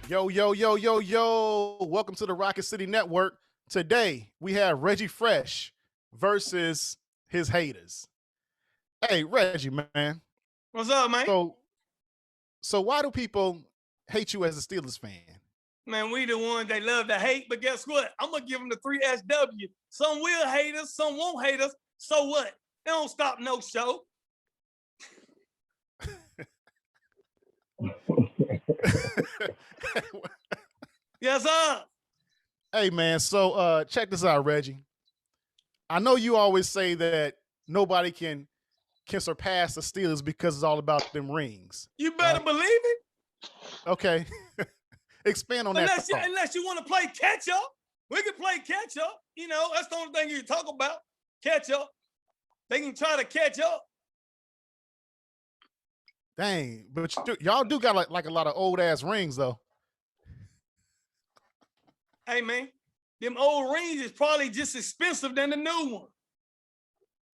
Yo, yo, yo, yo, yo. Welcome to the Rocket City Network. Today, we have Reggie Fresh versus his haters. Hey, Reggie, man. What's up, man? So why do people hate you as a Steelers fan? Man, we the ones they love to hate, but guess what? I'm going to give them the 3SW. Some will hate us, some won't hate us. So what? They don't stop no show. Yes, sir. Hey, man. So check this out, Reggie. I know you always say that nobody can surpass the Steelers because it's all about them rings. You better believe it. Okay. Expand on that. Unless you want to play catch up. We can play catch up. You know, that's the only thing you talk about. Catch up. They can try to catch up. Dang, but y'all do got like a lot of old ass rings though. Hey man, them old rings is probably just expensive than the new one.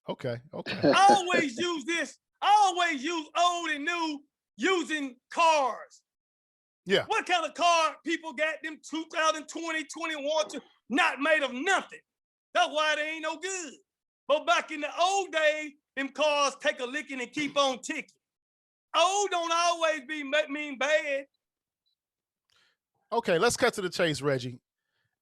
Okay. I always use this. I always use old and new using cars. Yeah. What kind of car people got them 2020, 21, not made of nothing? That's why they ain't no good. But back in the old days, them cars take a licking and keep on ticking. Old don't always mean bad. Okay, let's cut to the chase, Reggie.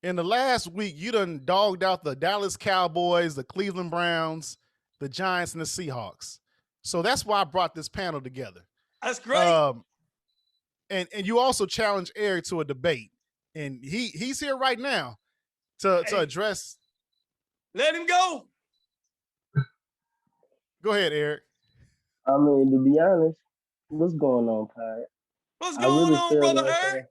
In the last week, you done dogged out the Dallas Cowboys, the Cleveland Browns, the Giants, and the Seahawks. So that's why I brought this panel together. That's great. And you also challenged Eric to a debate. And he's here right now to address. Let him go. Go ahead, Eric. I mean, to be honest, what's going on, Pat? What's going on, brother Eric?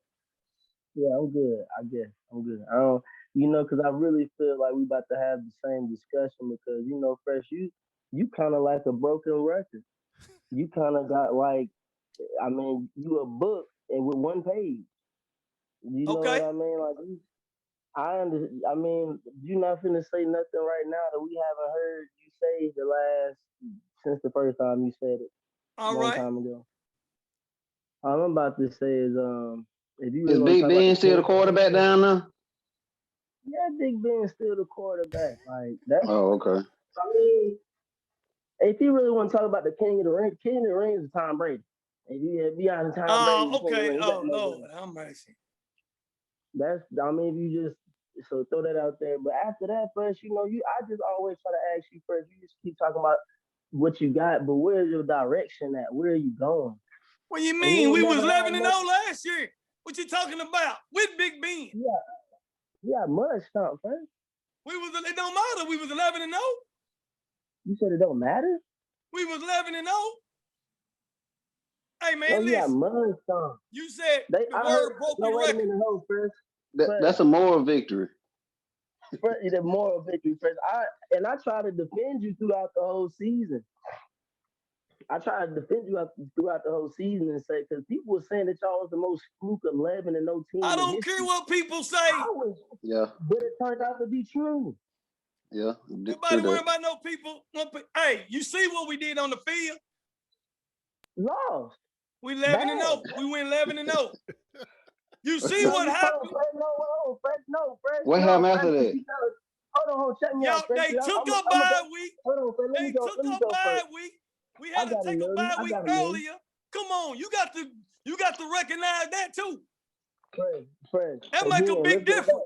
Yeah, I'm good. I guess I'm good. I don't, because I really feel like we about to have the same discussion because Fresh, you kind of like a broken record. You kind of got like, I mean, you a book and with one page. You know what I mean? Like, I mean, you're not finna say nothing right now that we haven't heard you say since the first time you said it. Long time ago. All I'm about to say is, if you really is Big Ben still the quarterback down there? Yeah, Big Ben's still the quarterback. Like that. Oh, okay. I mean, if you really want to talk about the king of the ring is Tom Brady. If you be honest, Tom Brady. Okay. Oh Lord, I'm mercy. That's. I mean, if you just so throw that out there. But after that, first, I just always try to ask you first. You just keep talking about what you got, but where's your direction at? Where are you going? What you mean? We was 11-0 last year. What you talking about? With Big Ben. Yeah, mud stomp, man. It don't matter. We was 11-0. You said it don't matter? We was 11-0. Hey man, listen. Yeah, mud stomp. You said the word broken record. No, Chris. That's a moral victory. The moral victory, Chris. I try to defend you throughout the whole season. I tried to defend you throughout the whole season and say, because people were saying that y'all was the most fluke 11-0 team. I don't care what people say. Yeah. But it turned out to be true. Yeah. Nobody worry about no people. Hey, you see what we did on the field? Lost. We 11-0. We went 11-0. You see what happened? Fresh. What happened after that? Hold on, check me out. They took a bye week. They took a bye week. We had to take a bye week earlier. Come on, you got to recognize that too. Fresh. That make a big difference.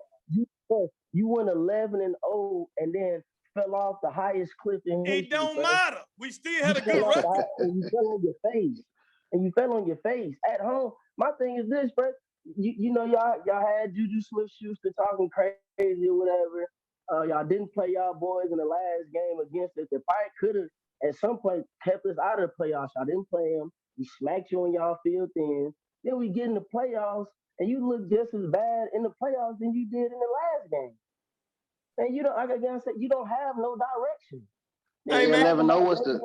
You went 11-0 and then fell off the highest cliff in history. It don't matter. We still had a good record. And you fell on your face. At home, my thing is this, Fresh. Y'all had Juju Smith-Schuster talking crazy or whatever. Y'all didn't play y'all boys in the last game against us. They probably could have at some point kept us out of the playoffs. Y'all didn't play them. We smacked you on y'all field thin. Then we get in the playoffs, and you look just as bad in the playoffs than you did in the last game. And you don't. I gotta say, you don't have no direction. Hey, man, never know what's the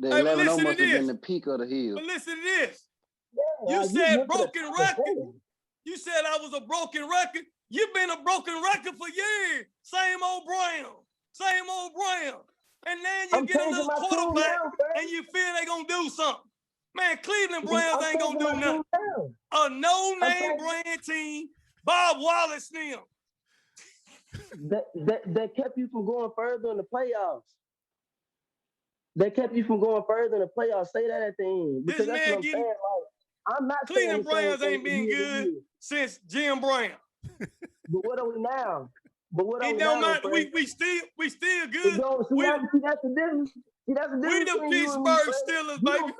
11-0 must have been the peak of the hill. But listen to this. You said broken record. You said I was a broken record. You've been a broken record for years. Same old Brown. And then you get another quarterback and you feel they're going to do something. Man, Cleveland Browns ain't gonna do nothing. A no-name brand team, Bob Wallace them. That kept you from going further in the playoffs. That kept you from going further in the playoffs. Say that at the end. Because This that's man what I'm getting saying. Like, I'm not Cleveland saying Browns ain't been good since Jim Brown. But what are we now? But what are It we don't now? matter. We still good. See, that's the difference. See, that's the We difference the between you and me, Pittsburgh Fred. Steelers, baby.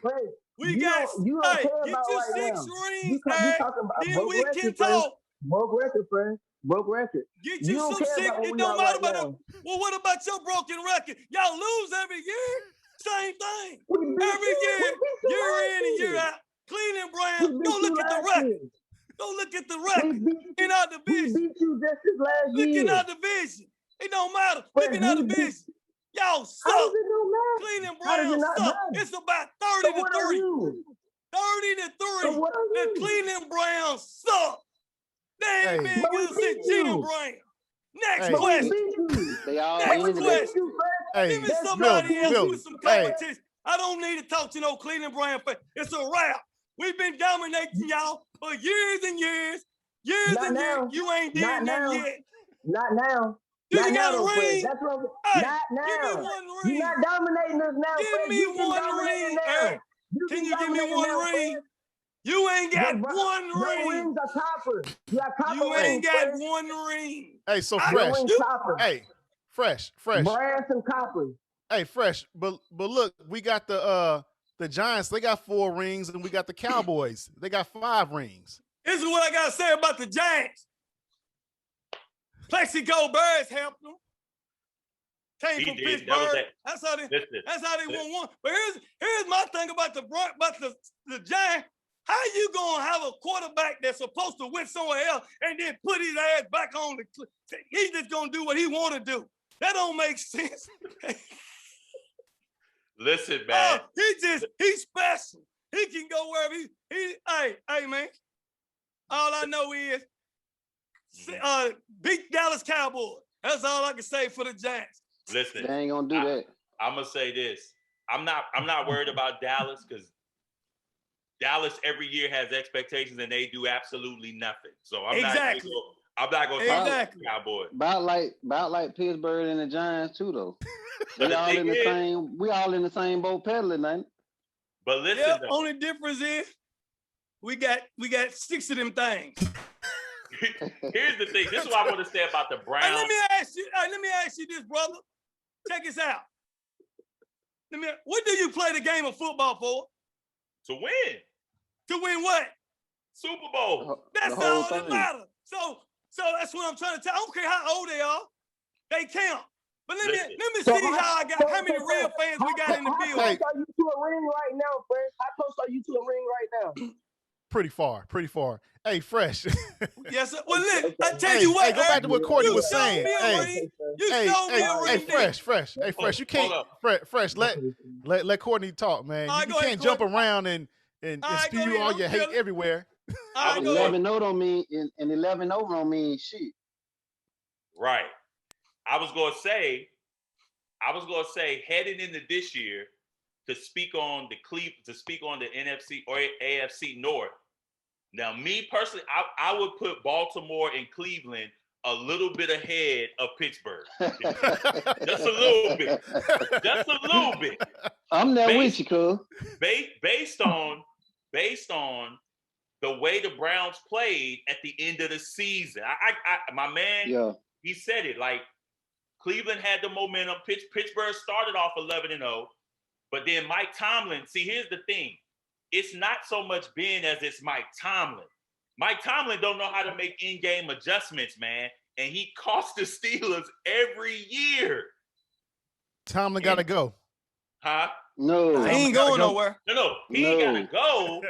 Fred, We got, you don't hey, care get about your right 6 now. rings, You hey, talking about then broke we record, can Fred. talk. Broke record, Fred. Broke record. Get You you don't some care 6. about what It we don't are matter right about now. them. Well, what about your broken record? Y'all lose every year. Same thing. We beat Every you. year, We beat you year last in and year year. out. Cleveland We Browns, beat go you look at the last record. year. Go look at the We record beat in our we division. beat you just this last Look in year. our division. It don't matter. Fred, Look in our we beat. division. Y'all How does suck. it not matter? Cleveland How does it Browns not suck. matter? It's about So 30 what to are 3. you? 30 to 3. So what are The you? Cleveland Browns suck. They ain't been But we good beat since Jim you. Brown. Next Hey. But we question. beat you. They all Next But we ended beat it. question. you, Fred. Hey, Give me That's somebody Milton, else Milton, with some hey. competition. I don't need to talk to no Cleveland Brown fan. It's a wrap. We've been dominating y'all for years and years. Years Not and years. now. You ain't did Not nothing now. yet. Not now. Do Not you now, got a though, Fred. ring? That's what Hey, not give me now. one You're ring. not dominating us now, Give Fred. me You can one dominate ring, now. Eric. You Can can you give me dominate one now, ring? Fred. You ain't got Your one ring. rings are copper. You got copper You rings, ain't got Fred. one ring. Hey, so I Fresh. Your rings you- copper. Hey, Fresh. Brass and copper. Hey, Fresh. But look, we got the Giants. They got 4 rings, and we got the Cowboys. They got 5 rings. This is what I gotta say about the Giants. Plexico Birds helped them. Came from Pittsburgh. That's how they won one. But here's my thing about the Giants. How you gonna have a quarterback that's supposed to win somewhere else and then put his ass back on the? He's just gonna do what he want to do. That don't make sense. Listen, man. He's special. He can go wherever hey man. All I know is beat Dallas Cowboys. That's all I can say for the Giants. Listen, They ain't gonna do that. I'm gonna say this. I'm not worried about Dallas because Dallas every year has expectations and they do absolutely nothing. So I'm not gonna talk about the Cowboys. About like Pittsburgh and the Giants too, though. We all in the same boat pedaling, man. But listen, though, only difference is we got 6 of them things. here's the thing. This is what I want to say about the Browns. Hey, let me ask you this, brother. Check this out. What do you play the game of football for? To win. To win what? Super Bowl. That's all that matters. So that's what I'm trying to tell. I don't care how old they are. They count. But let me see how many real fans we got in the building. How close are you to a ring right now, Fresh? How close are you to a ring right now? Pretty far. Hey, Fresh. Yes, sir. Well, look, I tell you what. Hey, go back to what Courtney was saying. Hey, Fresh. Hey, Fresh. You can't. Fresh. Let Courtney talk, man. You can't jump around and spew all your hate everywhere. 11-0 don't mean and 11-0 don't mean shit. Right. I was gonna say, heading into this year, to speak on the NFC or AFC North. Now, me personally, I would put Baltimore and Cleveland a little bit ahead of Pittsburgh. Just a little bit. I'm there with you, cuz. Based on the way the Browns played at the end of the season. My man, he said it, like Cleveland had the momentum. Pittsburgh started off 11-0, but then Mike Tomlin, see, here's the thing. It's not so much Ben as it's Mike Tomlin. Mike Tomlin don't know how to make in-game adjustments, man, and he cost the Steelers every year. Tomlin got to go. Huh? No. He ain't going nowhere. No, he ain't got to go.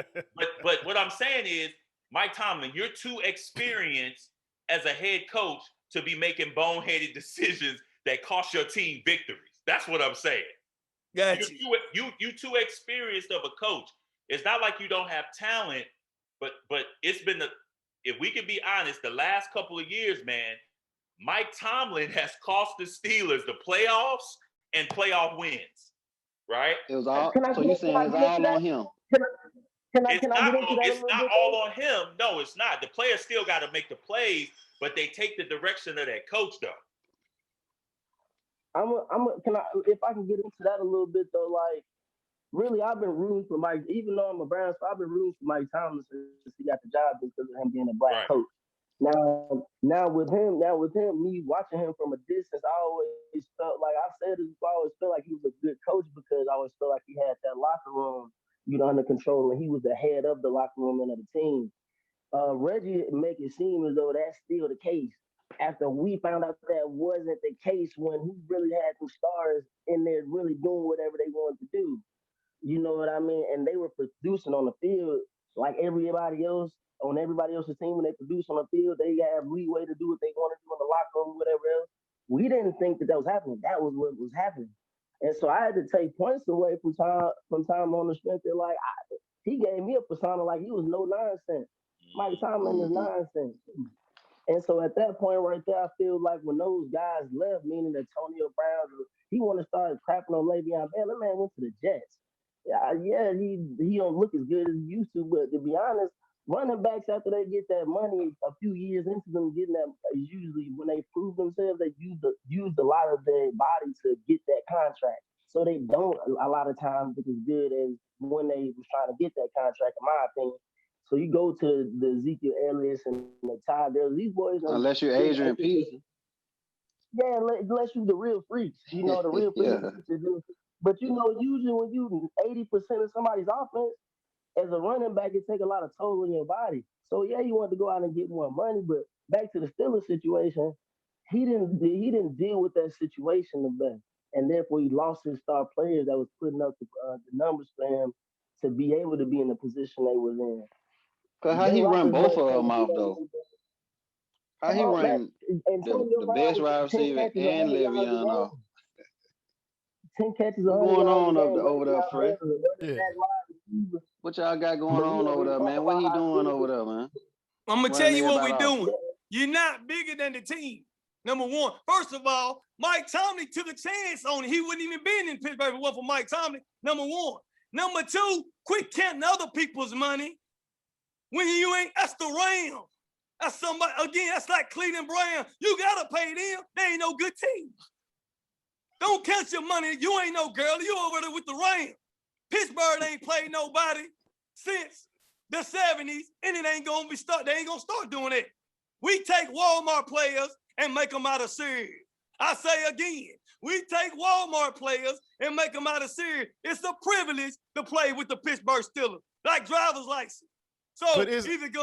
But what I'm saying is, Mike Tomlin, you're too experienced as a head coach to be making boneheaded decisions that cost your team victories. That's what I'm saying. Gotcha. You too experienced of a coach. It's not like you don't have talent, but it's been if we can be honest, the last couple of years, man, Mike Tomlin has cost the Steelers the playoffs and playoff wins. right? It was all. Can I So get you can saying I it's get into all that? on him? Can I get into that a little It's bit? not all on him. No, it's not. The players still got to make the plays, but they take the direction of that coach, though. If I can get into that a little bit though, like really, I've been rooting for Mike, even though I'm a Browns, I've been rooting for Mike Tomlin since he got the job because of him being a black Right. coach. Now with him, me watching him from a distance, I always felt like I said it before, I always felt like he was a good coach because I always felt like he had that locker room, under control, and he was the head of the locker room and of the team. Reggie make it seem as though that's still the case. After we found out that wasn't the case when he really had some stars in there really doing whatever they wanted to do. You know what I mean? And they were producing on the field like everybody else on everybody else's team. When they produce on the field, they have leeway to do what they want to do in the locker room, whatever else. We didn't think that was happening. That was what was happening. And so I had to take points away from time on the strength that he gave me a persona like he was no nonsense. Mike Tomlin is nonsense. And so at that point right there, I feel like when those guys left, meaning Antonio Brown, he want to start crapping on Le'Veon Bell. That man went to the Jets. Yeah, he don't look as good as he used to, but to be honest, running backs after they get that money, a few years into them getting that, usually when they prove themselves, they used a lot of their body to get that contract. So they don't a lot of times look as good as when they was trying to get that contract, in my opinion. So you go to the Ezekiel Elliott and the Ty Gurley, these boys. Unless you're Adrian Peterson. Yeah, unless you the real freaks, the real freaks. Yeah. But usually when you 80% of somebody's offense, as a running back, it take a lot of toll on your body. So yeah, you want to go out and get more money, but back to the Steelers situation, he didn't deal with that situation the best, and therefore he lost his star players that was putting up the numbers for him to be able to be in the position they was in. Cause how he run both of them off though? How he run the best wide receiver and Le'Veon off? 10 catches. What's going on over there, Fred? Yeah. What y'all got going on over there, man? What he doing over there, man? I'm gonna tell you what we're doing. You're not bigger than the team. Number one. First of all, Mike Tomlin took a chance on it. He wouldn't even been in Pittsburgh if it wasn't for Mike Tomlin. Number one. Number two, quit counting other people's money. When you ain't, that's the Rams. That's somebody, again, that's like Cleveland Browns. You gotta pay them. They ain't no good team. Don't count your money. You ain't no girl. You over there with the Rams. Pittsburgh ain't played nobody since the 70s, and it ain't gonna they ain't gonna start doing it. We take Walmart players and make them out of series. I say again, we take Walmart players and make them out of series. It's a privilege to play with the Pittsburgh Steelers, like driver's license. So either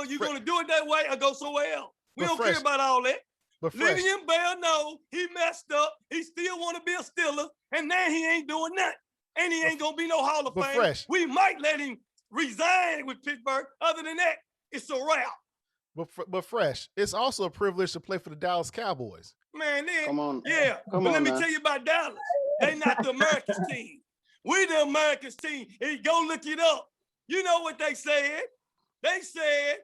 you're gonna do it that way or go somewhere else. We don't care about all that. Le'Veon Bell, no, he messed up. He still want to be a Steeler, and now he ain't doing nothing. And he ain't gonna be no Hall of Fame. We might let him resign with Pittsburgh. Other than that, it's a wrap. But Fresh, it's also a privilege to play for the Dallas Cowboys. Man, come on. Yeah, but let me tell you about Dallas. They not the America's team. We the America's team. And go look it up. You know what they said? They said,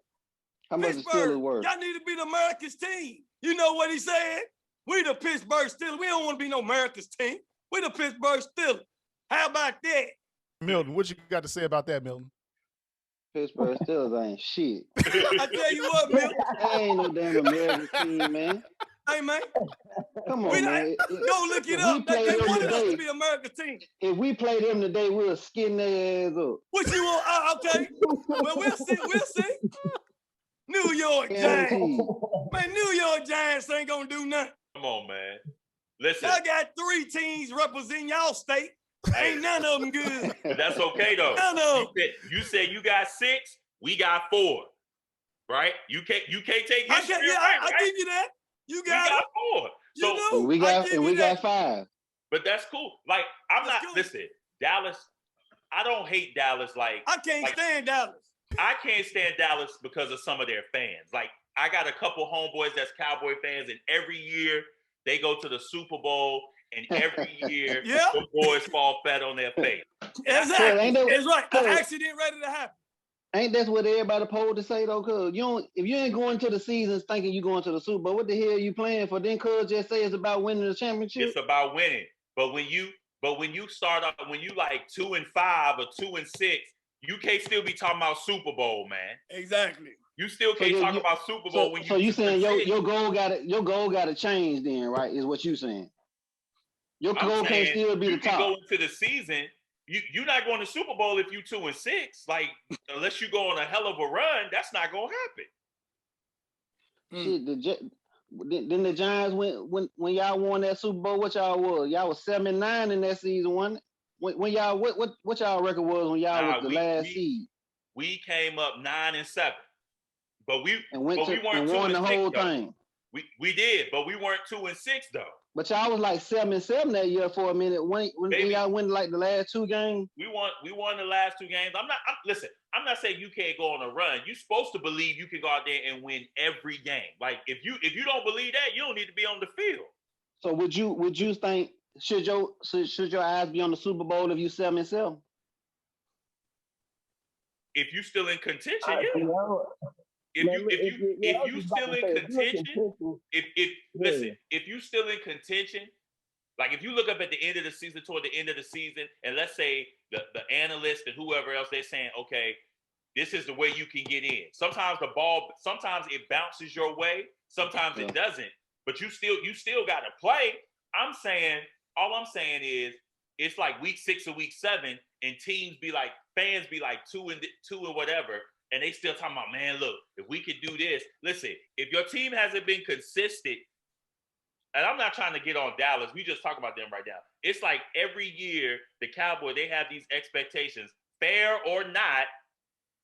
how much is Steelers worth? Y'all need to be the America's team. You know what he said? We the Pittsburgh Steelers. We don't want to be no America's team. We the Pittsburgh Steelers. How about that? Milton, what you got to say about that, Milton? Pittsburgh Steelers ain't shit. I tell you what, Milton. That ain't no damn American team, man. Hey, man. Come on, man. Go look it up. They wanted us to be America's team. If we play them today, we'll skin their ass up. What you want? Okay. Well, we'll see. We'll see. New York Giants. Man, New York Giants ain't going to do nothing. Come on, man. Listen. Y'all got 3 teams representing y'all state. Ain't none of them good. But that's okay, though. None of them. You said you got 6, we got 4. Right? You can't take history. I give you that. You got 4. So we got 5. But that's cool. Like, listen, Dallas, I don't hate Dallas I can't stand Dallas. I can't stand Dallas because of some of their fans. Like, I got a couple homeboys that's Cowboy fans, and every year they go to the Super Bowl, and every year the boys fall flat on their face. Exactly. It's right. An accident ready to happen. Ain't that's what everybody supposed to say though? Cause if you ain't going to the seasons thinking you going to the Super Bowl, what the hell are you playing for? Then cuz just say it's about winning the championship. It's about winning. But when you But when you when you like 2-5 or 2-6, you can't still be talking about Super Bowl, man. Exactly. You still can't talk about Super Bowl when you. So you saying your goal gotta change then, right? Is what you saying? Your goal can't still be the top. You can go into the season. You're not going to Super Bowl if you 2-6. Like unless you go on a hell of a run, that's not gonna happen. Shit, then the Giants when y'all won that Super Bowl. What y'all was? Y'all was 7-9 in that season, wasn't it? When y'all what y'all record was when y'all was the last seed? We came up 9-7, but we weren't and won the whole thing. We did, but we weren't 2-6 though. But y'all was like 7-7 that year for a minute. When y'all win like the last 2 games, we won the last 2 games. Listen. I'm not saying you can't go on a run. You're supposed to believe you can go out there and win every game. Like if you don't believe that, you don't need to be on the field. So would you think should your eyes be on the Super Bowl if you 7-7? If you still in contention, yeah. If you still in contention, if you still in contention, like if you look up at the end of the season, toward the end of the season, and let's say the analyst and whoever else, they're saying, okay, this is the way you can get in. Sometimes sometimes it bounces your way, sometimes it doesn't, but you still got to play. All I'm saying is it's like week 6 or week 7, and fans be like 2 and whatever. And they still talking about, man, look, if we could do this. Listen, if your team hasn't been consistent, and I'm not trying to get on Dallas, we just talk about them right now. It's like every year, the Cowboys, they have these expectations, fair or not,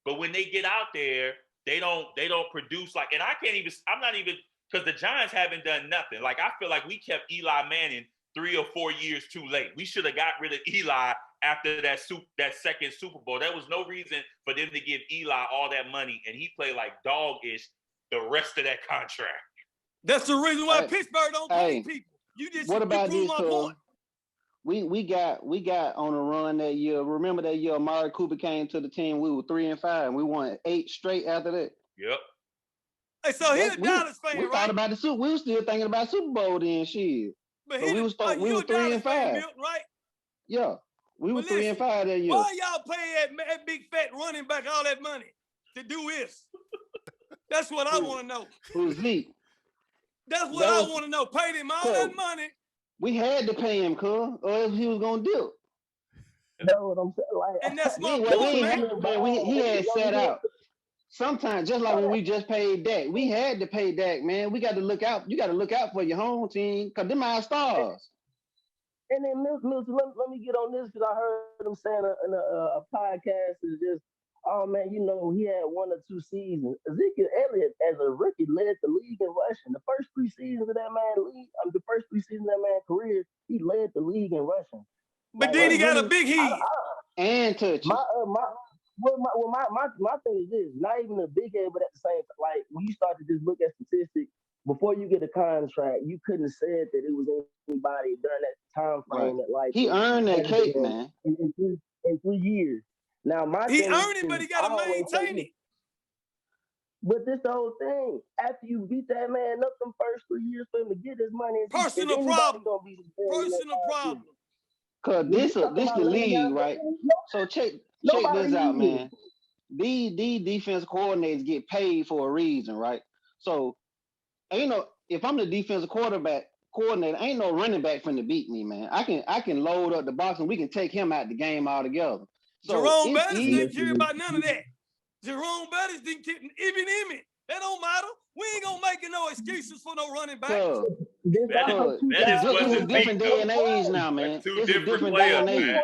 but when they get out there, they don't produce like, and I'm not even, because the Giants haven't done nothing. Like, I feel like we kept Eli Manning 3 or 4 years too late. We should have got rid of Eli after that second Super Bowl. There was no reason for them to give Eli all that money, and he played like dog-ish the rest of that contract. That's the reason why Pittsburgh don't pay people. You just what about this? Point. We got on a run that year. Remember that year Amari Cooper came to the team? We were 3-5, and we won 8 straight after that. Yep. Hey, so he's a Dallas fan, right? Thought about we were still thinking about Super Bowl then, shit. But we were 3-5, right? Yeah, we were 3-5 that year. Why y'all pay that big fat running back all that money to do this? That's what I want to know. Who's Zeke? That's what I want to know. Paid him all that money. We had to pay him, cuz, or else he was gonna do it. That's what I'm saying. Like, and that's my point, man. He had sat out. Sometimes, just like when we just paid Dak, we had to pay Dak, man. We got to look out. You got to look out for your home team, because them our stars. And then, Milton, let me get on this, because I heard him saying in a podcast is just, oh man, he had 1 or 2 seasons. Ezekiel Elliott, as a rookie, led the league in rushing. The first 3 seasons of that man's career, he led the league in rushing. But then he got a big head and touch. My thing is this: not even a big head, but at the same time, like when you start to just look at statistics before you get a contract, you couldn't have said that it was anybody during that time frame that like he earned that cake, man. In 3 years. Now he earned it, but he got to maintain it. But this the whole thing. After you beat that man up them first 3 years for him to get his money, personal problem. Cause this the league, right? So check this out, man. These defensive coordinators get paid for a reason, right? So if I'm the defensive coordinator, ain't no running back finna beat me, man. I can load up the box and we can take him out the game altogether. So Jerome Bettis didn't care about none of that. Jerome Bettis didn't care, even him. That don't matter. We ain't gonna make no excuses for no running back. That is a different day and age now, man. It's a different day and age.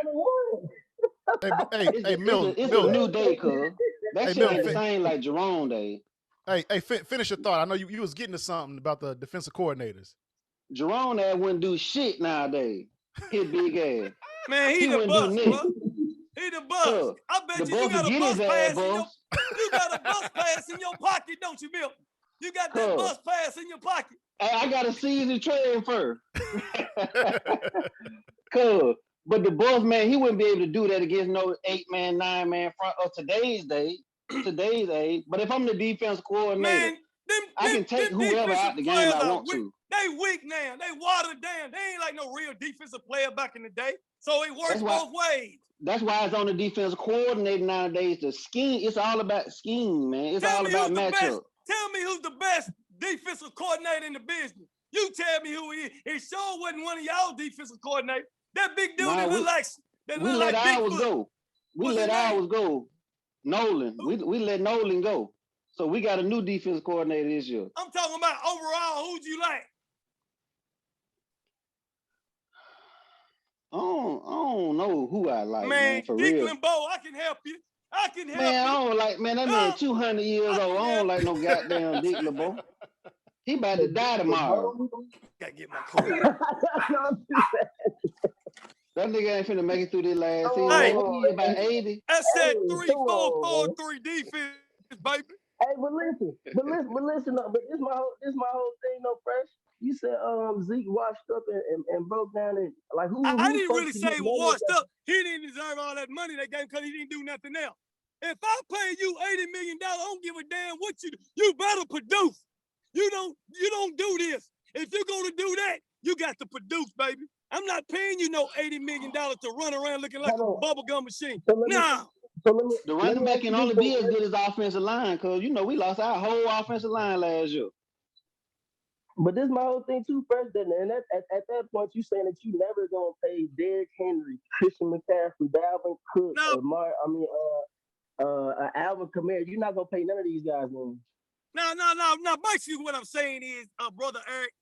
Hey, Milton. It's a new day, cuz. That shit ain't the same like Jerome Day. Hey, finish your thought. I know you was getting to something about the defensive coordinators. Jerome that wouldn't do shit nowadays. His big ass. Man, he the bus, bro. He the bus. I bet you got a bus pass you got a bus pass in your pocket, don't you, Milton? You got that bus pass in your pocket. Hey, I got a season transfer. Cuz. But the boss, man, he wouldn't be able to do that against no 8-man, 9-man front of today's age. But if I'm the defense coordinator, man, I can take whoever out the game I want to. They weak now. They watered down. They ain't like no real defensive player back in the day. So it works both ways. That's why it's on the defense coordinator nowadays. The scheme, it's all about scheme, man. It's all about matchup. Tell me who's the best defensive coordinator in the business. You tell me who he is. It sure wasn't one of y'all defensive coordinators. That big dude that look like we let ours go. We let ours go. Nolan. We let Nolan go. So we got a new defensive coordinator this year. I'm talking about overall. Who'd you like? I don't know who I like, man. For Dick real. Limbo, I can help you. Man, I don't like, man, that man 200 years old. I don't like no goddamn Dick Limbo. He about to die tomorrow. Gotta get my coat. That nigga ain't finna make it through this last season. Hey, he about 80. I said 3-4-4-3 defense, baby. Hey, but listen, but this my whole thing, though, Fresh. You said Zeke washed up and broke down and like who? I didn't really say he was washed up. He didn't deserve all that money they gave him because he didn't do nothing else. If I pay you $80 million, I don't give a damn what you do. You better produce. You don't do this. If you're gonna do that, you got to produce, baby. I'm not paying you no $80 million to run around looking like a bubblegum machine. Nah. The running back can only be as good as offensive line, because we lost our whole offensive line last year. But this is my whole thing too, Fresh. And at that point, you saying that you never gonna pay Derrick Henry, Christian McCaffrey, Dalvin Cook, Alvin Kamara. You're not gonna pay none of these guys, man. No. Basically, what I'm saying is, brother Eric,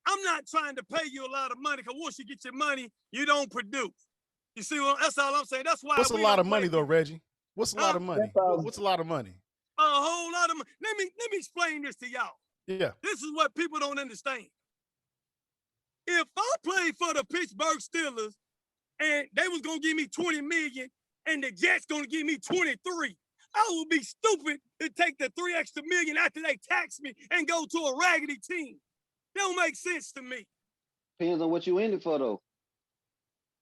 I'm not trying to pay you a lot of money, because once you get your money, you don't produce. You see, that's all I'm saying. That's why. What's a lot of money, though, Reggie? What's a lot of money? What's a lot of money? A whole lot of money. Let me explain this to y'all. Yeah. This is what people don't understand. If I played for the Pittsburgh Steelers and they was gonna give me $20 million and the Jets gonna give me 23, I would be stupid to take the $3 extra million after they tax me and go to a raggedy team. That don't make sense to me. Depends on what you in it for, though.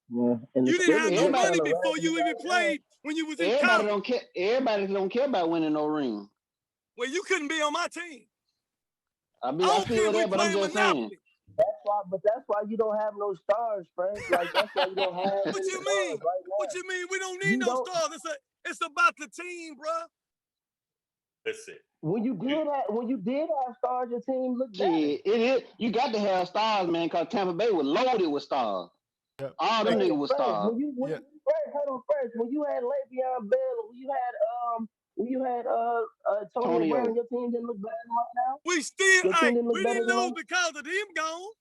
Yeah. You didn't have no money before you even played when you was in college. Everybody don't care about winning no ring. Well, you couldn't be on my team. I feel that, but I'm just saying. That's why you don't have no stars, friend. Like that's why you don't have. What you mean? Right, what you mean? We don't need no stars. It's about the team, bro. Listen. When you did have stars, your team looked better. Yeah, it is. You got to have stars, man, because Tampa Bay was loaded with stars. Yep. All them niggas was stars. When you had Le'Veon Bell, when you had Tony Brown, your team didn't look better right now. We didn't lose because of them gone.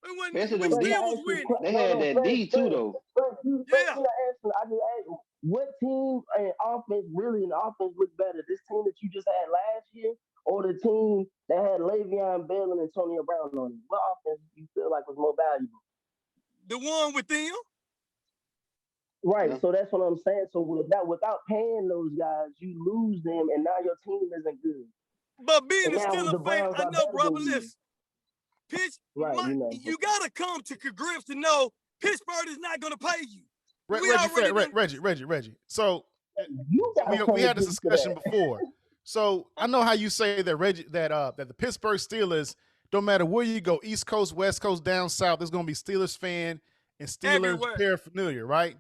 We still was winning. They had that D too, though. Yeah. I just asked, what team and offense looked better? This team that you just had last year, or the team that had Le'Veon Bell and Antonio Brown on it? What offense do you feel like was more valuable? The one with them. Right, yeah. So that's what I'm saying. So without paying those guys, you lose them, and now your team isn't good. But being a Steelers fan, I know, brother, listen. You got to come to grips to know Pittsburgh is not going to pay you. Reggie. So we had this discussion before. So I know how you say that that the Pittsburgh Steelers, don't matter where you go, East Coast, West Coast, down south, there's going to be Steelers fan and Steelers paraphernalia, right?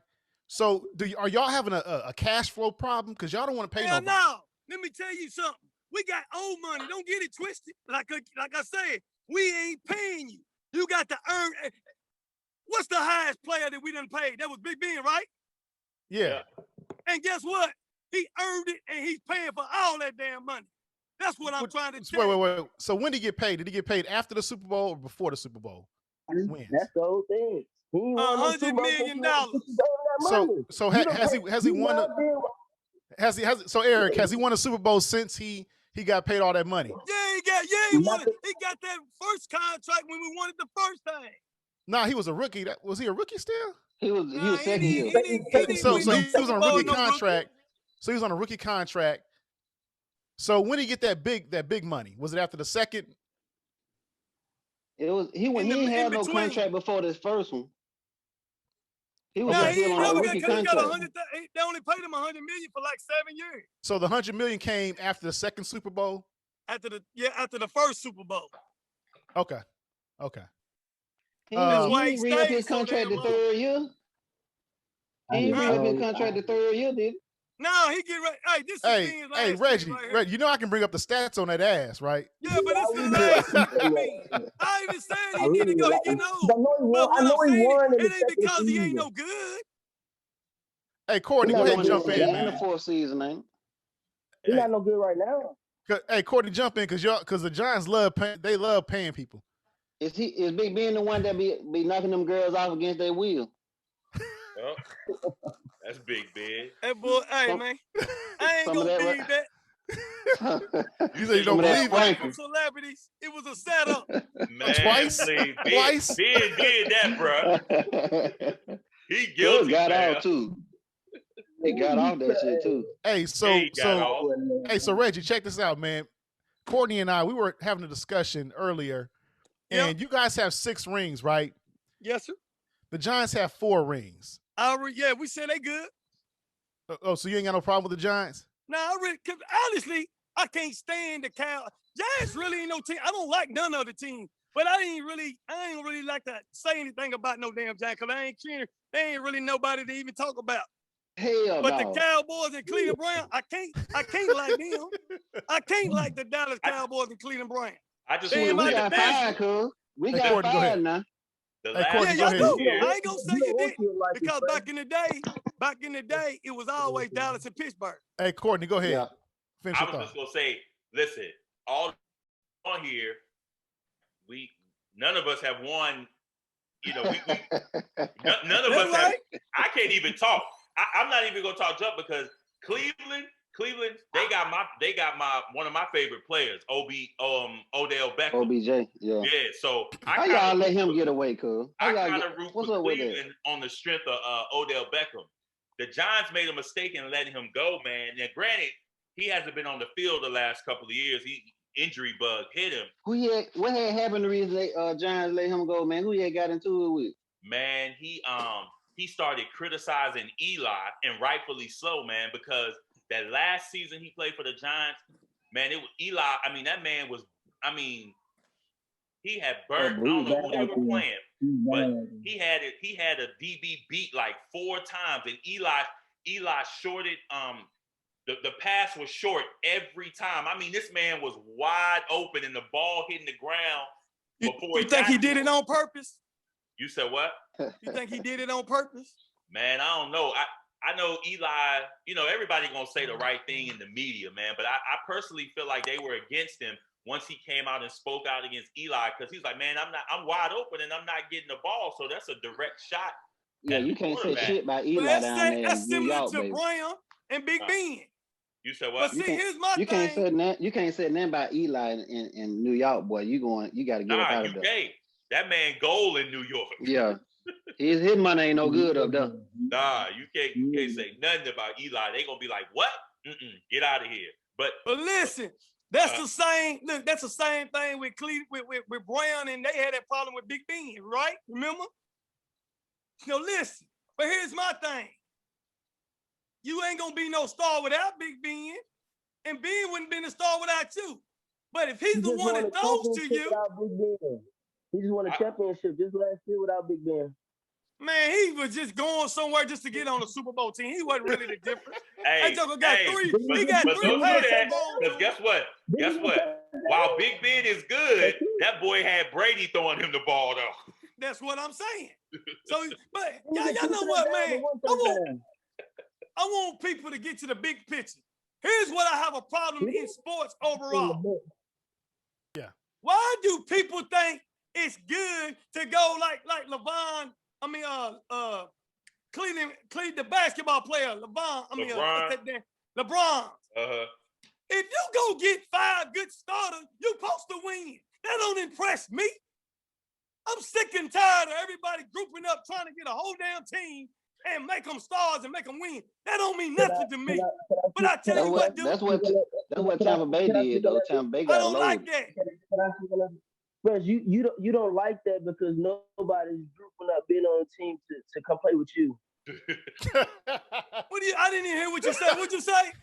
So are y'all having a cash flow problem? Because y'all don't want to pay nobody. No. Let me tell you something. We got old money. Don't get it twisted. Like I said, we ain't paying you. You got to earn. What's the highest player that we done paid? That was Big Ben, right? Yeah. And guess what? He earned it, and he's paying for all that damn money. That's what I'm trying to tell you. Wait. So when did he get paid? Did he get paid after the Super Bowl or before the Super Bowl? That's the whole thing. $100 million. So has he won? So Eric, has he won a Super Bowl since he got paid all that money? Yeah, he won it. He got that first contract when we won it the first time. Nah, he was a rookie. Was he a rookie still? He was second year. So he was on a rookie contract. So he was on a rookie contract. So when did he get that big money? Was it after the second? He didn't have no contract before this first one. He was still on a rookie contract. They only paid him $100 million for like 7 years. So the $100 million came after the second Super Bowl? After the first Super Bowl. Okay. Okay. He didn't re-up his contract the third year. He didn't re-up his contract the third year, did he? No, he get right. Hey, this is thing hey, Reggie, right Reggie, you know I can bring up the stats on that ass, right? Yeah, but this is last season. I even said he need to go. He getting old. But what I'm saying, it ain't because he ain't no good. Hey, Courtney, go ahead and jump in, man. In the fourth season, ain't He's not no good right now. Hey, Courtney, jump in because the Giants love paying people. Is Big Ben the one that be knocking them girls off against their will? Oh, that's Big Ben. Hey, boy, hey, man. I ain't gonna believe that. You say you don't believe it? Celebrities, it was a setup. Man, twice. Ben did that, bro. He guilty. Got off too. They got off that shit too. Hey, so Reggie, check this out, man. Courtney and I, we were having a discussion earlier, and you guys have 6 rings, right? Yes, sir. The Giants have 4 rings. Yeah, we said they good. Oh, so you ain't got no problem with the Giants? No, cause honestly, I can't stand the Cow. Giants really ain't no team. I don't like none of the team, but I ain't really like to say anything about no damn Giants because I ain't cheering. They ain't really nobody to even talk about. Hell but no. The Cowboys and Cleveland Browns, I can't like them. I can't like the Dallas Cowboys and Cleveland Browns. I just we got 5, cuz. We got 5 now. Y'all do. I ain't gonna say you did because back in the day, it was always Dallas and Pittsburgh. Hey, Courtney, go ahead. Yeah. Finish I was just gonna say, listen, all on here, none of us have won. You know, none of us have. I can't even talk. I'm not even gonna talk jump because Cleveland, they got my one of my favorite players, Odell Beckham. OBJ, yeah. Yeah, so how y'all let him get away, cuz? I kind of root for Cleveland on the strength of Odell Beckham. The Giants made a mistake in letting him go, man. And granted, he hasn't been on the field the last couple of years. Injury bug hit him. What had happened the reason they Giants let him go, man? Who he had got into it with? Man, he started criticizing Eli, and rightfully so, man, because that last season he played for the Giants, man, it was Eli. I mean, that man was, he had burnt. I don't know who they were playing, but he had a DB beat like 4 times, and Eli shorted. The pass was short every time. I mean, this man was wide open, and the ball hitting the ground before. You think he did it on purpose? You said what? You think he did it on purpose? Man, I don't know. I know Eli, everybody gonna say the right thing in the media, man. But I personally feel like they were against him once he came out and spoke out against Eli, because he's like, man, I'm wide open and I'm not getting the ball. So that's a direct shot. Yeah, you can't say shit by Eli down there. That's similar to Brown and Big Ben. You said what? But see, here's my thing. You can't say nothing about Eli in New York, boy. You got to get out of there. That man goal in New York. Yeah. His money ain't no good up there. Nah, you can't say nothing about Eli. They gonna be like, what? Get out of here. But listen, that's the same. Look, that's the same thing with with Brown, and they had that problem with Big Ben, right? Remember? So listen, but here's my thing. You ain't gonna be no star without Big Ben, and Ben wouldn't been a star without you. But if he's the one that throws to you, he just won a championship just last year without Big Ben. Man, he was just going somewhere just to get on the Super Bowl team. He wasn't really the difference. He got three passes. Because guess what? While Big Ben is good, that boy had Brady throwing him the ball, though. That's what I'm saying. So, but y'all know what, man? I want people to get to the big picture. Here's what I have a problem in sports overall. Yeah. Why do people think it's good to go like LeBron? Cleveland, the basketball player, LeBron. If you go get 5 good starters, you're supposed to win. That don't impress me. I'm sick and tired of everybody grouping up trying to get a whole damn team and make them stars and make them win. That don't mean nothing to me. But I tell you what, dude. That's what Tampa Bay did, though. Tampa Bay got loaded. I don't like that. Fresh, you don't like that because nobody's grouping up being on a team to come play with you. I didn't even hear what you said. What'd you say?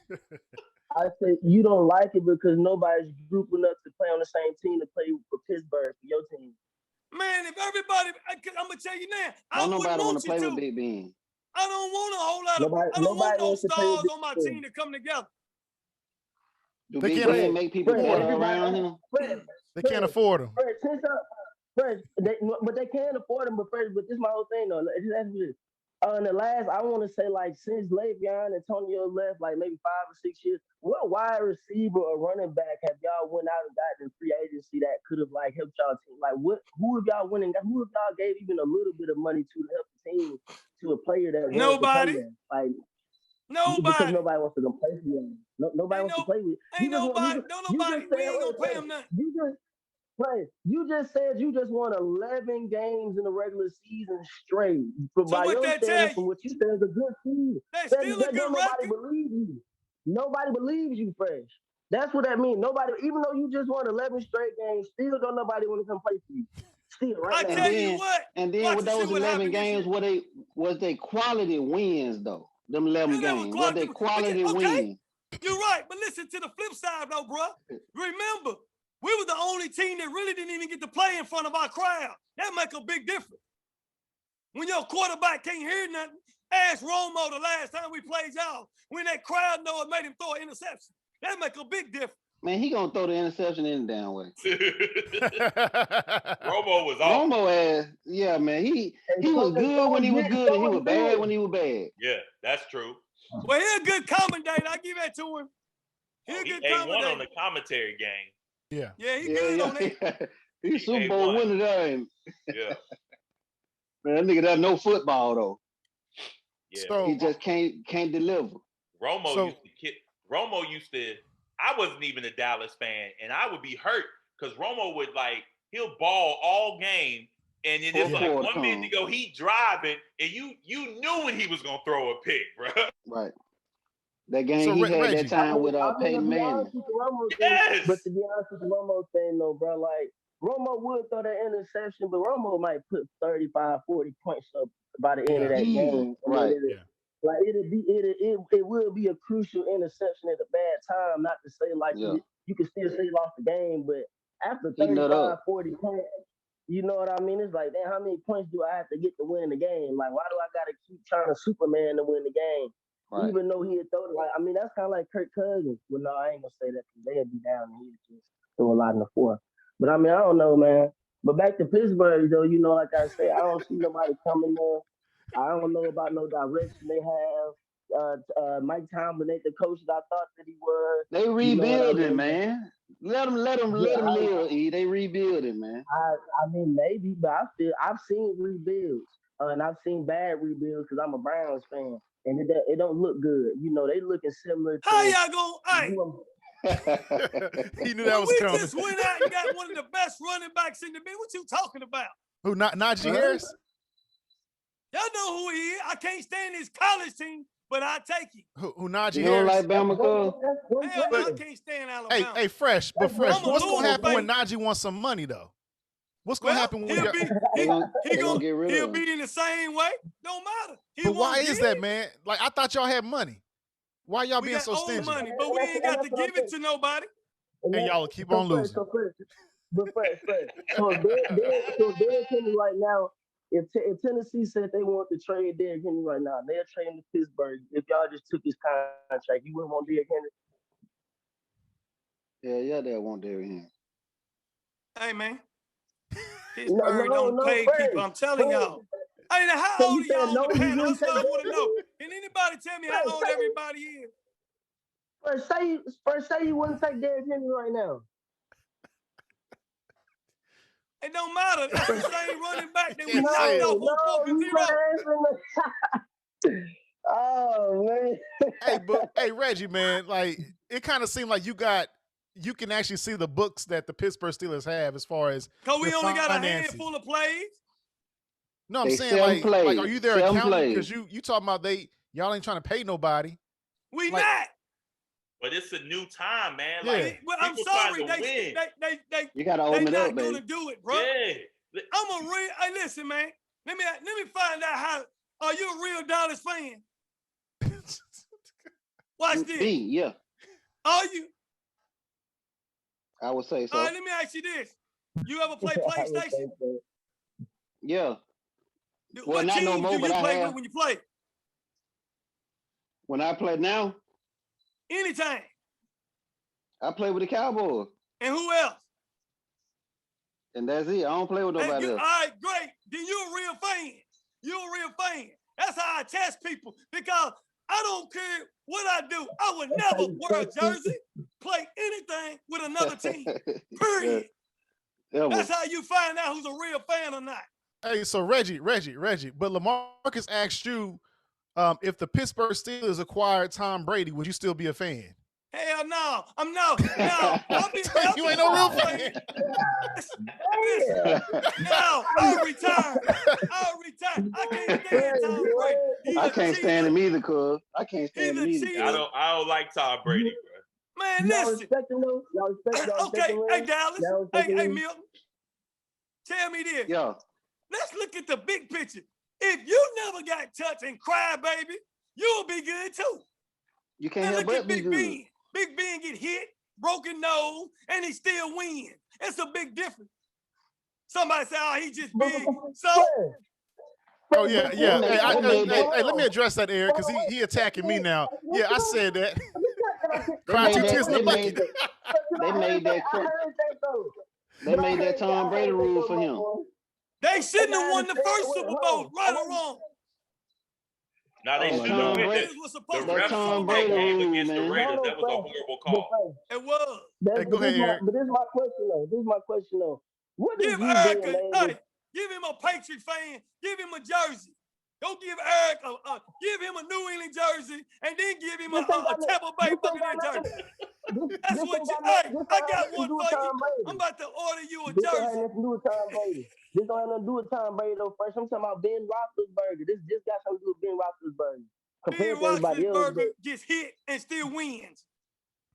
I said you don't like it because nobody's grouping up to play on the same team to play for Pittsburgh for your team. Man, if everybody, I'm gonna tell you now, I Don't wouldn't nobody want want to play you with to. Big Ben. I don't want a whole lot of. Nobody, I don't want nobody no wants to play with stars Big on my Ben. team to come together. Do They Big can't Ben make people Fred, better everybody- around him? They can't afford him. Fred, but they can afford him. But this is my whole thing though. Just ask me this. In the last, I want to say like since Le'Veon Antonio left, like maybe 5 or 6 years, what wide receiver or running back have y'all went out and gotten in free agency that could have like helped y'all team? Like who have y'all went and who have y'all gave even a little bit of money to help the team to a player that Nobody. Like Nobody. because nobody wants to play with you. Nobody wants to play with you. Ain't nobody. We ain't gonna pay him nothing. You just said you just won 11 games in the regular season straight. So By what your that tell standard, you? from what you said is a good season. That's still a good Nobody record. believes you. Nobody believes you, Fresh. That's what that means. Nobody, even though you just won 11 straight games, still don't nobody want to come play for you. Still, right now. I tell you what. And then with those 11 games, was they quality wins though? Them 11 games, were they quality wins? You're right, but listen to the flip side though, bro. Remember, we were the only team that really didn't even get to play in front of our crowd. That make a big difference. When your quarterback can't hear nothing, ask Romo the last time we played y'all. When that crowd know it made him throw an interception. That make a big difference. Man, he gonna throw the interception any damn way. Romo was off. Romo ass, yeah, man. He was good when he was good, and he was bad when he was bad. Yeah, that's true. Well, he's a good commentator. I give that to him. He's a good commentator. on the commentary game. Yeah, he's good on it. He's Super Bowl winner there. Yeah. Man, that nigga doesn't know football though. Yeah. So he just can't deliver. Romo used to. I wasn't even a Dallas fan, and I would be hurt because Romo would he'll ball all game, and then it's 1 minute to go, he driving, and you knew when he was gonna throw a pick, bro. Right. That game he had that time with Peyton Manning. Yes. But to be honest with the Romo thing though, bro, like Romo would throw that interception, but Romo might put 35, 40 points up by the end of that game. Right. Like it will be a crucial interception at a bad time. Not to say you can still say lost the game, but after 35, 40 points, you know what I mean? It's like, damn, how many points do I have to get to win the game? Like, why do I gotta keep trying to Superman to win the game? Right. Even though he had thrown it, that's kind of like Kirk Cousins. Well, no, I ain't gonna say that because they'd be down and he'd just throw a lot in the fourth. But I don't know, man. But back to Pittsburgh, though, like I say, I don't see nobody coming there. I don't know about no direction they have. Mike Tomlin ain't the coach that I thought that he was. They rebuilding, man. Let them live. They rebuilding, man. Maybe, but I've seen rebuilds, and I've seen bad rebuilds because I'm a Browns fan, and it don't look good. They looking similar. How y'all going? He knew that was coming. We just went out and got one of the best running backs in the league. What you talking about? Who? Najee Harris? Y'all know who he is. I can't stand his college team, but I take him. Who Najee you Harris? Don't like Bama? Hell, I can't stand Alabama. Hey, Fresh. What's going to happen when Najee wants some money, though? What's going to happen when he'll be in the same way? Don't matter. But why is that, man? Like, I thought y'all had money. Why y'all being so stingy? Money, but we ain't got to give it to nobody. And y'all keep on losing. But Fresh. So Derrick Henry right now, if Tennessee said they want to trade Derrick Henry right now, they're trading to Pittsburgh. If y'all just took his contract, you wouldn't want Derrick Henry? Yeah, they want Derrick Henry. Hey, man. Pittsburgh don't pay people. I'm telling y'all. Hey, now, how old are y'all on the panel? That's what I want to know. Can anybody tell me how old everybody is? First, say you wouldn't take Derrick Henry right now. It don't matter. That's the same running back that we knocked off on 4-0. Oh, man. Hey, Reggie, man, it kind of seemed like you can actually see the books that the Pittsburgh Steelers have as far as because we only got a handful of plays. No, I'm saying are you their accountant? Because you talking about y'all ain't trying to pay nobody. We not. But it's a new time, man. Yeah. I'm sorry, you gotta open it up, baby. They're not gonna do it, bro. Yeah. Hey, listen, man. Let me find out how. Are you a real Dallas fan? Watch this. Me, yeah. Are you? I would say so. All right, let me ask you this. You ever play PlayStation? Yeah. Well, What not no more, do you but play with when you play? When I play now? Anytime. I play with the Cowboys. And who else? And that's it. I don't play with nobody else. All right, great. Then you're a real fan. You're a real fan. That's how I test people because I don't care what I do. I would never wear a jersey, play anything with another team. Period. That's how you find out who's a real fan or not. Hey, so Reggie, but LaMarcus asked you if the Pittsburgh Steelers acquired Tom Brady, would you still be a fan? Hell no. No. You ain't no real fan. No, I'll retire. I can't stand Tom Brady. I can't stand him either, cuz. I can't stand him either. I don't like Tom Brady, bro. Man, listen. Okay, hey, Dallas. Hey, Milton. Tell me this. Yeah. Let's look at the big picture. If you never got touched and cried, baby, you'll be good too. You can't help but be good. Ben. Big Ben get hit, broken nose, and he still wins. It's a big difference. Somebody say, "Oh, he just big." So, oh yeah. Hey, let me address that, Eric, because he attacking me now. Yeah, I said that. Cry two tears in the bucket. They made that Tom Brady rule for him. They shouldn't have won the first Super Bowl, right or wrong. Now they should have. The Tom Brady game against the Raiders, that was a horrible call. It was. Go ahead, Eric. But this is my question though. What is give Eric give him a Patriot fan, give him a jersey. Go give Eric give him a New England jersey, and then give him a Tampa Bay Buccaneers jersey. That's what you. Hey, I got one for you. I'm about to order you a jersey. This don't have nothing to do with Tom Brady though. First, I'm talking about Ben Roethlisberger. This just got something to do with Ben Roethlisberger. Ben Roethlisberger gets hit and still wins.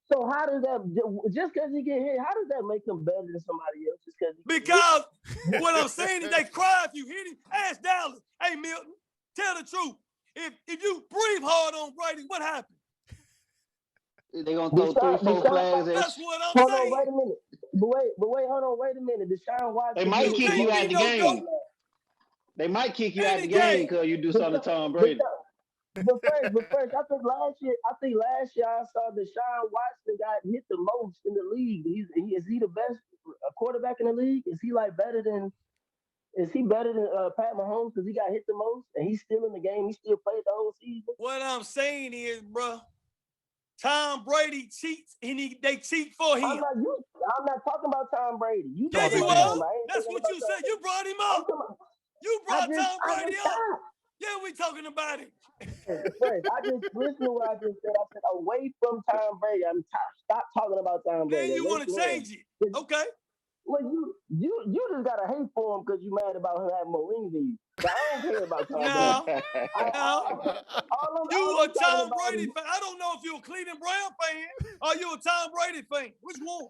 So how does that? Just because he get hit, how does that make him better than somebody else? Just because what I'm saying is they cry if you hit him. Ask Dallas. Hey Milton, tell the truth. If you breathe hard on Brady, what happened? They gonna throw 3-4 flags. That's what I'm saying. Wait a minute. But wait, hold on, wait a minute. Deshaun Watson. They might kick you out the game. They might kick you out the game because you do something to Tom Brady. But first, I think last year I saw Deshaun Watson got hit the most in the league. Is he the best quarterback in the league? Is he better than Pat Mahomes because he got hit the most and he's still in the game? He still played the whole season. What I'm saying is, bro, Tom Brady cheats and they cheat for him. I'm not talking about Tom Brady. Yeah, you are. That's what you said. You brought him up. You brought Tom Brady up. Yeah, we talking about it. First, I just listen to what I just said. I said away from Tom Brady. Stop talking about Tom Brady. Then you want to change it. Okay. Well, you just gotta hate for him because you mad about him having more rings than you. But I don't care about Tom Brady. You a Tom Brady fan. I don't know if you're a Cleveland Brown fan or you a Tom Brady fan. Which one?